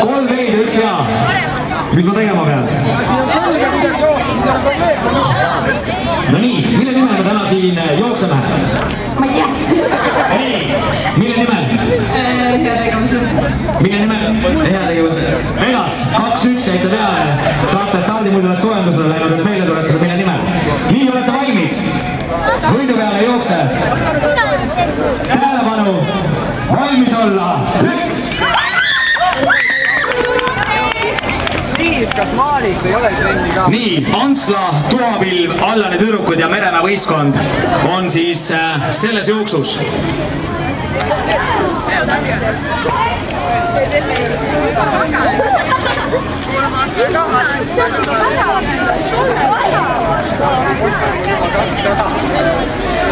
3 veidi, 1 hea. Mis ma tegema pean? No nii, mille nimel me täna siin jookseme? Ma ei tea. Ei, mille nimel? Heategevuse. Mille nimel? Heategevuse. Vegas, 2-1 jäite peale. Saate stardi muidu oleks soojendusele läinud, et meile tuletada mille nimel. Nii, olete valmis? Võidu peale jookse. Tähelepanu, valmis olla. Läks! Kas Maalik ei ole trenni ka? Nii, Antsla, Tuhapilv, Allane tüdrukud ja Meremäe võistkond on siis selles jooksus.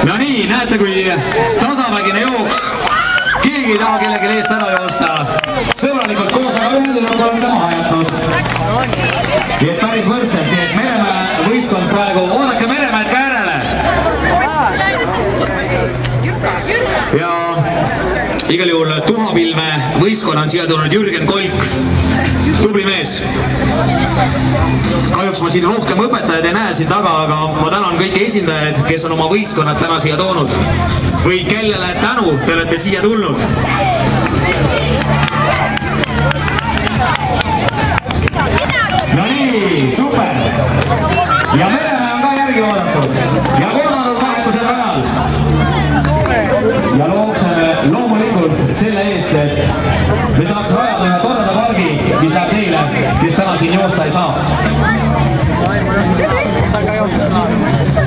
No nii, näete, kui tasavägine jooks. Keegi ei taha kellegi eest ära joosta. Sõbralikult koos, aga ühendanud olete maha jätnud. Nii et päris võrdselt, nii et Meremäe võistkond praegu, oodake Meremäed ka järele. Ja igal juhul Tuhapilve võistkonna on siia tulnud Jürgen Kolk. Tubli mees. Kahjuks ma siin rohkem õpetajaid ei näe siin taga, aga ma tänan kõiki esindajaid, kes on oma võistkonnad täna siia toonud. Või kellele tänu te olete siia tulnud. No nii, super! Ja Meremäe on ka järgi oodatud. Ja kolmandad vahetused rajal. Ja lookseme loomulikult selle eest, et me saaks rajada